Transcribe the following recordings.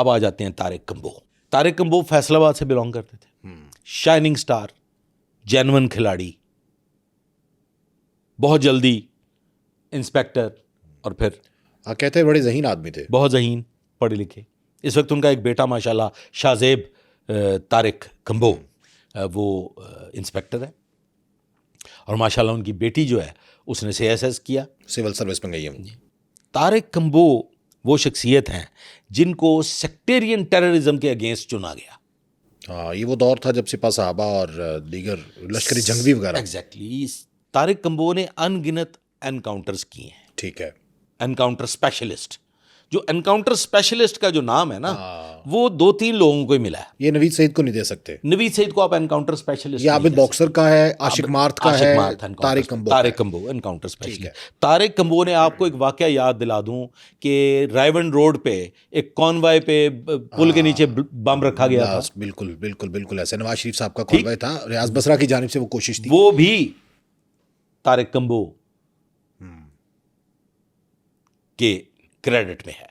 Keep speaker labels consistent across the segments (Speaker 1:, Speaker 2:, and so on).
Speaker 1: अब आ जाते हैं तारिक कंबो। तारिक कंबो फैसलाबाद से बिलोंग करते थे। शाइनिंग स्टार, जेन्युइन खिलाड़ी, बहुत जल्दी इंस्पेक्टर, और फिर
Speaker 2: कहते हैं बड़े ज़हीन आदमी थे,
Speaker 1: बहुत ज़हीन, पढ़े लिखे। इस वक्त उनका एक बेटा माशाल्लाह शाहजेब तारिक कंबो, वो इंस्पेक्टर है, और माशाल्लाह उनकी बेटी जो है उसने CSS किया,
Speaker 2: सिविल सर्विस में गई है।
Speaker 1: तारिक कंबो वो शख्सियत हैं जिनको सेक्टेरियन टेररिज्म के अगेंस्ट चुना गया।
Speaker 2: हाँ, ये वो दौर था जब सिपा साहबा और दीगर लश्करी जंगवी वगैरह।
Speaker 1: एग्जैक्टली। तारिक कंबो ने अनगिनत एनकाउंटर्स किए हैं।
Speaker 2: ठीक है।
Speaker 1: एनकाउंटर स्पेशलिस्ट, जो एनकाउंटर स्पेशलिस्ट का जो नाम है ना, वो 2-3 लोगों को ही मिला है।
Speaker 2: ये नवीद सईद को नहीं दे सकते।
Speaker 1: नवीद सईद को आप एनकाउंटर स्पेशलिस्ट,
Speaker 2: ये आबिद बॉक्सर का है, आशिक मार्थ का है, Tariq combo
Speaker 1: encounter specialist. Tariq combo ने, आपको एक वाकया याद दिला दूं कि रायवन रोड पे एक कॉन्वॉय पे पुल के नीचे बम रखा गया था।
Speaker 2: बिल्कुल बिल्कुल बिल्कुल ऐसे नवाज शरीफ साहब का कॉन्वॉय था, रियाज बसरा की जानिब से वो कोशिश थी,
Speaker 1: वो भी तारिक कंबो के क्रेडिट में है।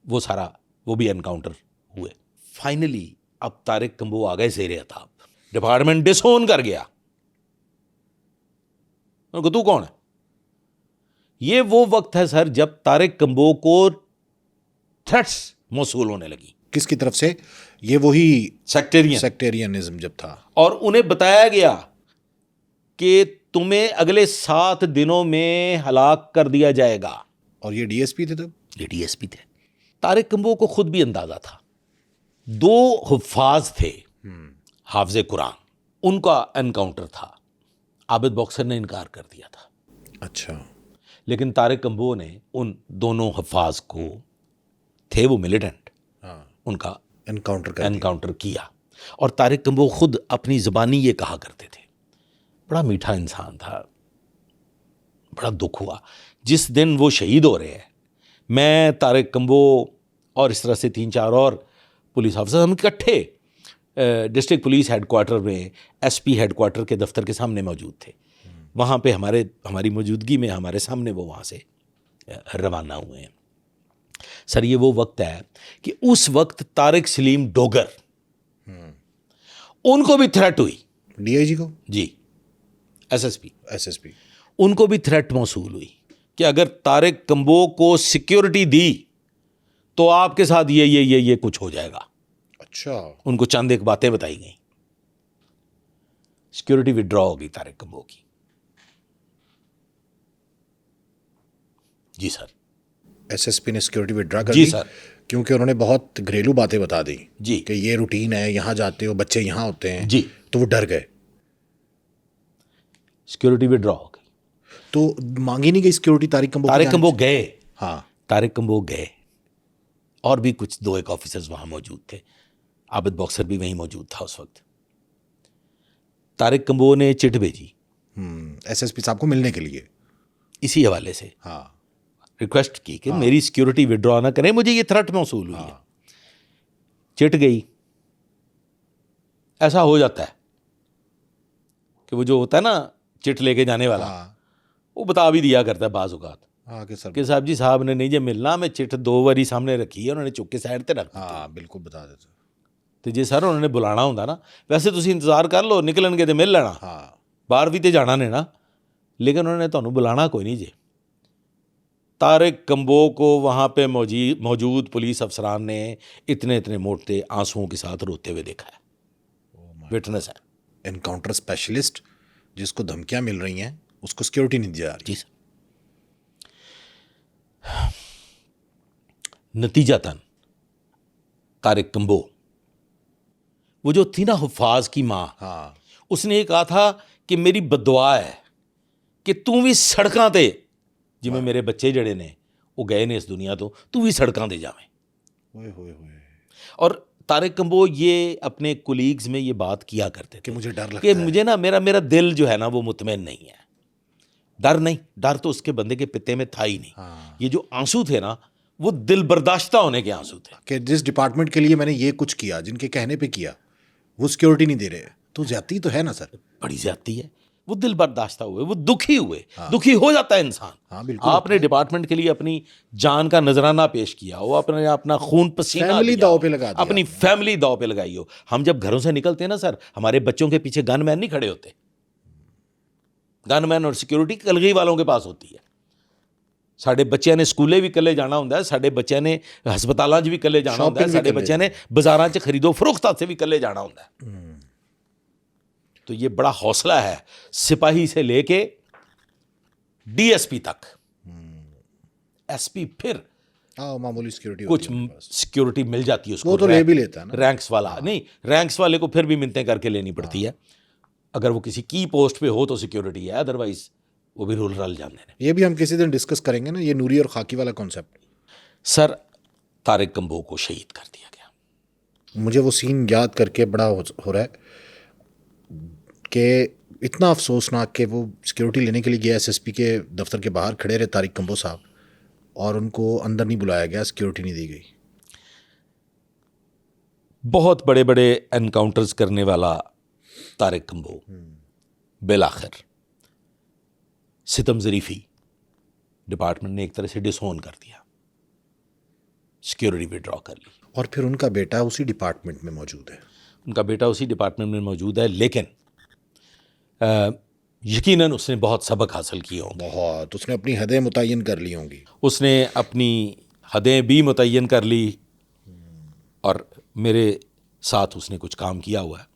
Speaker 1: वो सारा, वो भी एनकाउंटर हुए। फाइनली अब तारिक कंबो आ गए ज़ेरे अताब, डिपार्टमेंट डिसोन कर गया। उनको तू कौन है? ये वो वक्त है सर जब तारिक कंबो को थ्रेट्स मौसूल होने लगी।
Speaker 2: किसकी तरफ से? ये वही
Speaker 1: सेक्टेरियनिज्म
Speaker 2: जब था,
Speaker 1: और उन्हें बताया गया कि तुम्हें अगले 7 दिनों में हलाक कर दिया जाएगा।
Speaker 2: और ये DSP थे तब?
Speaker 1: ये DSP थे। तारिक कंबो को खुद भी अंदाजा था। 2 हुफ्फाज थे, हाफिज़े कुरान, उनका एनकाउंटर था। आबिद बॉक्सर ने इनकार कर दिया था।
Speaker 2: अच्छा।
Speaker 1: लेकिन तारिक कंबो ने उन दोनों हुफ्फाज को, थे वो मिलिटेंट, उनका एनकाउंटर किया। और तारिक कंबो खुद अपनी ज़बानी ये कहा करते थे, बड़ा मीठा इंसान था। बड़ा दुख हुआ जिस दिन वो शहीद हो रहे हैं। मैं, तारिक कंबो और इस तरह से 3-4 और पुलिस ऑफिसर, हम इकट्ठे डिस्ट्रिक्ट पुलिस हेडक्वार्टर में SP हेडक्वार्टर के दफ्तर के सामने मौजूद थे। वहाँ पे हमारी मौजूदगी में हमारे सामने वो वहाँ से रवाना हुए हैं। सर ये वो वक्त है कि उस वक्त तारिक सलीम डोगर, उनको भी थ्रेट हुई।
Speaker 2: DIG को? जी।
Speaker 1: SSP उनको भी थ्रेट मौसूल हुई कि अगर तारिक कंबो को सिक्योरिटी दी तो आपके साथ ये कुछ हो जाएगा।
Speaker 2: अच्छा।
Speaker 1: उनको चंद एक बातें बताई गई। सिक्योरिटी विड्रॉ हो गई तारिक कंबो की। जी सर।
Speaker 2: SSP ने सिक्योरिटी विड्रॉ कर
Speaker 1: जी
Speaker 2: दी?
Speaker 1: सर।
Speaker 2: क्योंकि उन्होंने बहुत घरेलू बातें बता दी
Speaker 1: जी
Speaker 2: कि ये रूटीन है, यहाँ जाते हो, बच्चे यहाँ होते हैं
Speaker 1: जी,
Speaker 2: तो वो डर गए।
Speaker 1: सिक्योरिटी विड्रॉ हो गई
Speaker 2: तो मांगी नहीं गई सिक्योरिटी तारिक कंबो
Speaker 1: गए।
Speaker 2: हाँ,
Speaker 1: तारिक कंबो गए और भी कुछ 2-1 ऑफिसर्स वहाँ मौजूद थे। आबिद बॉक्सर भी वहीं मौजूद था उस वक्त। तारिक कंबो ने चिट भेजी
Speaker 2: SSP साहब को मिलने के लिए,
Speaker 1: इसी हवाले से
Speaker 2: हाँ,
Speaker 1: रिक्वेस्ट की कि मेरी सिक्योरिटी विड्रॉ ना करें, मुझे ये थ्रेट मौसूल हुई है। चिट गई। ऐसा हो जाता है कि वो जो होता है ना चिट लेके जाने वाला, वो बता भी दिया करता है बाज़ औक़ात कि साहब जी साहब ने नहीं जे मिलना, मैं चिट 2 बारी सामने रखी है, उन्होंने चुक के साइड ते रख दी।
Speaker 2: बिल्कुल बता देते।
Speaker 1: तो जे सर उन्होंने बुलाना होंदा ना, वैसे तुसीं इंतज़ार कर लो, निकलणगे ते मिल लेना, बाहर भी तो जाना ने ना, लेकिन उन्होंने तुहानूं बुलाना कोई नहीं जे। तारिक कंबो को वहाँ पे मौजूद पुलिस अफसरान ने इतने मोटे आंसुओं के साथ रोते हुए देखा है। विटनेस है।
Speaker 2: एनकाउंटर स्पेशलिस्ट जिसको धमकियां मिल रही हैं, उसको सिक्योरिटी नहीं दी जा रही।
Speaker 1: जी सर। नतीजतन तारिक कंबो, वो जो थी ना हुफ्फाज की माँ, उसने ये कहा था कि मेरी बददुआ है कि तू भी सड़कां ते, जिमें मेरे बच्चे जड़े ने वो गए ने इस दुनिया तो, तू भी सड़कां ते जावें। और तारिक कंबो ये अपने कोलीग्स में ये बात किया करते थे
Speaker 2: कि मुझे डर लगता
Speaker 1: कि मुझे ना मेरा दिल जो है ना वो मुतमईन नहीं है। डर तो उसके बंदे के पित्ते में था ही नहीं। ये जो आंसू थे ना, वो दिल बर्दाश्ता होने के आंसू थे
Speaker 2: कि जिस डिपार्टमेंट के लिए मैंने ये कुछ किया, जिनके कहने पे किया, वो सिक्योरिटी नहीं दे रहे, तो ज्यादती तो है ना सर?
Speaker 1: बड़ी ज्यादती है। वो दिल बर्दाश्त हुए, वो दुखी हुए। दुखी हो जाता है इंसान।
Speaker 2: हाँ, बिल्कुल।
Speaker 1: आपने डिपार्टमेंट के लिए अपनी जान का नजराना पेश किया हो, अपने अपना खून पसीना
Speaker 2: फैमिली
Speaker 1: दिया
Speaker 2: दांव
Speaker 1: हो,
Speaker 2: पे लगा दिया
Speaker 1: अपनी फैमिली दांव पे लगाई हो। हम जब घरों से निकलते हैं ना सर, हमारे बच्चों के पीछे गनमैन नहीं खड़े होते। गनमैन और सिक्योरिटी कलगी वालों के पास होती है। साढ़े बच्चों ने स्कूले भी कल्ले जाना होंगे, साढ़े बच्चों ने हस्पतालों भी कल्ले जाना होंगे, साढ़े बच्चों ने बाजारां च खरीदो फरोख्त से भी कल्ले जाना होंगे। तो ये बड़ा हौसला है सिपाही से लेके डीएसपी तक, एसपी फिर
Speaker 2: मामूली सिक्योरिटी
Speaker 1: कुछ सिक्योरिटी मिल जाती है उसको,
Speaker 2: वो तो ले भी लेता है ना।
Speaker 1: रैंक्स वाला नहीं, रैंक्स वाले को फिर भी मिन्नतें करके लेनी पड़ती है। अगर वो किसी की पोस्ट पे हो तो सिक्योरिटी है, अदरवाइज वो भी रूल रल जाते हैं।
Speaker 2: ये भी हम किसी दिन डिस्कस करेंगे ना, ये नूरी और खाकी वाला कॉन्सेप्ट।
Speaker 1: सर तारिक कंबोह को शहीद कर दिया गया।
Speaker 2: मुझे वो सीन याद करके बड़ा हो रहा है कि इतना अफसोसनाक कि वो सिक्योरिटी लेने के लिए गया, एसएसपी के दफ्तर के बाहर खड़े रहे तारिक कंबोह साहब, और उनको अंदर नहीं बुलाया गया, सिक्योरिटी नहीं दी गई।
Speaker 1: बहुत बड़े बड़े एनकाउंटर्स करने वाला तारिक कंबोह बिलाखिर सितम ज़रीफ़ी डिपार्टमेंट ने एक तरह से डिसोन कर दिया, सिक्योरिटी विड्रॉ कर ली।
Speaker 2: और फिर उनका बेटा उसी डिपार्टमेंट में मौजूद है।
Speaker 1: उनका बेटा उसी डिपार्टमेंट में मौजूद है, लेकिन यकीनन उसने बहुत सबक हासिल किए होंगे।
Speaker 2: बहुत, उसने अपनी हदें मुतय्यन कर ली होंगी।
Speaker 1: उसने अपनी हदें भी मुतय्यन कर ली, और मेरे साथ उसने कुछ काम किया हुआ है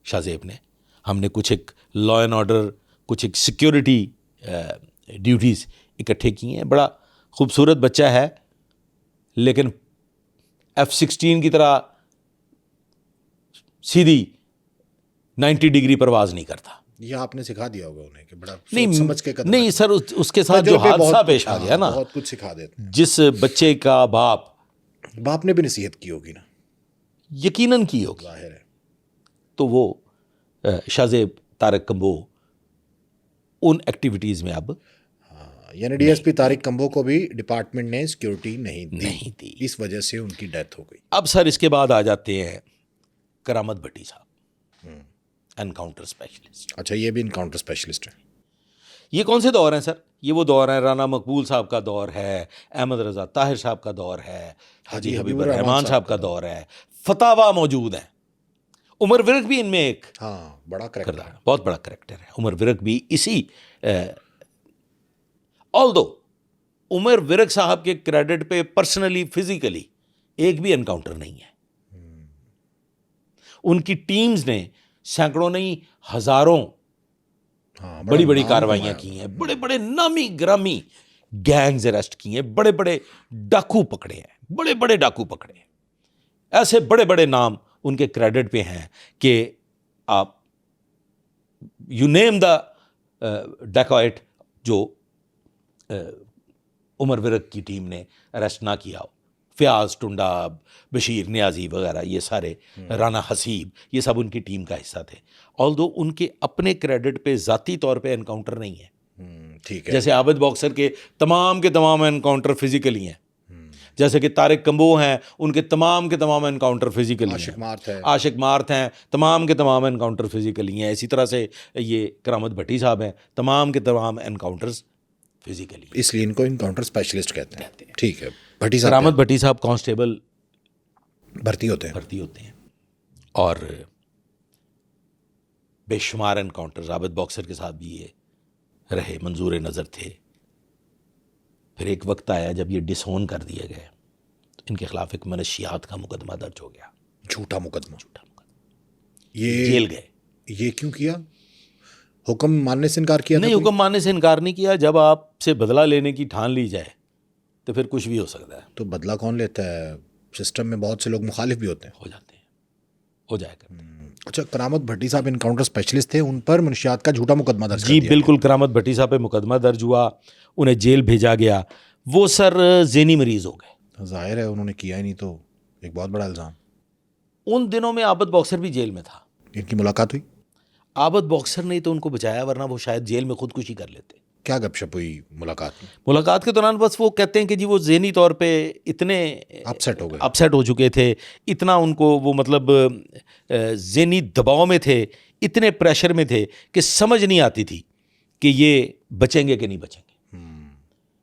Speaker 1: शाहजेब ने। हमने कुछ एक लॉ एंड ऑर्डर, कुछ एक सिक्योरिटी ड्यूटीज़ इकट्ठे की हैं। बड़ा खूबसूरत बच्चा है, लेकिन F-16 की तरह सीधी 90 डिग्री परवाज़ नहीं करता।
Speaker 2: ये आपने सिखा दिया होगा उन्हें कि बड़ा
Speaker 1: नहीं
Speaker 2: सोच समझ के कदम
Speaker 1: नहीं सर, उसके साथ जो हादसा पेश आ गया ना,
Speaker 2: बहुत कुछ सिखा देते हैं।
Speaker 1: जिस बच्चे का
Speaker 2: बाप ने भी नसीहत की होगी ना,
Speaker 1: यकीनन की होगी,
Speaker 2: जाहिर है।
Speaker 1: तो वो शाहजेब तारिक कंबोह उन एक्टिविटीज़ में अब
Speaker 2: यानी डीएसपी तारिक कंबोह को भी डिपार्टमेंट ने सिक्योरिटी नहीं दी। इस वजह से उनकी डेथ हो गई।
Speaker 1: अब सर इसके बाद आ जाते हैं करामत भट्टी साहब, एनकाउंटर स्पेशलिस्ट।
Speaker 2: अच्छा, ये भी एनकाउंटर स्पेशलिस्ट है।
Speaker 1: ये कौन से दौर हैं सर? ये वो दौर है, राना मकबूल साहब का दौर है, अहमद रज़ा ताहिर साहब का दौर है, हाजी हबीबुर रहमान साहब का दौर है, फतावा मौजूद है। उमर विरक भी इनमें एक
Speaker 2: बड़ा करैक्टर है,
Speaker 1: बहुत बड़ा करैक्टर है। उमर विरक भी इसी ऑल्दो उमर विरक साहब के क्रेडिट पे पर्सनली फिजिकली एक भी एनकाउंटर नहीं है। उनकी टीम्स ने सैकड़ों नहीं हजारों बड़ी बड़ी कार्रवाइयां की हैं, बड़े बड़े नामी ग्रामी गैंग्स अरेस्ट किए हैं, बड़े बड़े डाकू पकड़े हैं, बड़े बड़े डाकू पकड़े हैं। ऐसे बड़े बड़े नाम उनके क्रेडिट पे हैं कि आप यू नेम द डैकॉइट जो उमर विरक की टीम ने अरेस्ट ना किया हो। फ़याज़ टुंडा, बशीर नियाजी वगैरह, ये सारे, राना हसीब, ये सब उनकी टीम का हिस्सा थे। ऑल्दो उनके अपने क्रेडिट पे ज़ाती तौर पे एनकाउंटर नहीं है।
Speaker 2: ठीक है।
Speaker 1: जैसे आबिद बॉक्सर के तमाम एनकाउंटर फिजिकली हैं, जैसे कि तारिक कंबोह हैं, उनके तमाम एनकाउंटर फिजिकली हैं। आशिक मार्थ हैं, तमाम के तमाम एनकाउंटर फिजिकली हैं। इसी तरह से ये करामत भट्टी साहब हैं, तमाम के तमाम एनकाउंटर्स फिजिकली,
Speaker 2: इसलिए इनको एनकाउंटर स्पेशलिस्ट कहते हैं। ठीक है। भट्टी साहब,
Speaker 1: करामत भट्टी साहब कांस्टेबल
Speaker 2: भर्ती होते हैं
Speaker 1: और बेशुमार एनकाउंटर्स आबिद बॉक्सर के साथ भी ये रहे, मंजूर नज़र थे। फिर एक वक्त आया जब ये डिसोन कर दिए गए, तो इनके खिलाफ एक मनशियात का मुकदमा दर्ज हो गया,
Speaker 2: झूठा मुकदमा।
Speaker 1: ये जेल गए।
Speaker 2: ये क्यों किया? हुक्म मानने से इनकार किया?
Speaker 1: नहीं, हुक्म मानने से इनकार नहीं किया। जब आपसे बदला लेने की ठान ली जाए तो फिर कुछ भी हो सकता है।
Speaker 2: तो बदला कौन लेता है? सिस्टम में बहुत से लोग मुखालिफ भी होते हैं।
Speaker 1: हो जाएगा।
Speaker 2: अच्छा, करामत भट्टी साहब एनकाउंटर स्पेशलिस्ट थे, उन पर मनशियात का झूठा मुकदमा दर्ज
Speaker 1: जी बिल्कुल, करामत भट्टी साहब पे मुकदमा दर्ज हुआ, उन्हें जेल भेजा गया। वो सर ज़हनी मरीज हो गए।
Speaker 2: जाहिर है, उन्होंने किया ही नहीं, तो एक बहुत बड़ा इल्ज़ाम।
Speaker 1: उन दिनों में आबिद बॉक्सर भी जेल में था।
Speaker 2: इनकी मुलाकात हुई?
Speaker 1: आबिद बॉक्सर ने तो उनको बचाया, वरना वो शायद जेल में खुदकुशी कर लेते।
Speaker 2: क्या गपशप हुई मुलाकात में?
Speaker 1: मुलाकात के दौरान बस वो कहते हैं कि जी वो ज़हनी तौर पे इतने अपसेट हो चुके थे, इतना उनको वो मतलब ज़हनी दबाव में थे इतने प्रेशर में थे कि समझ नहीं आती थी कि ये बचेंगे कि नहीं बचेंगे।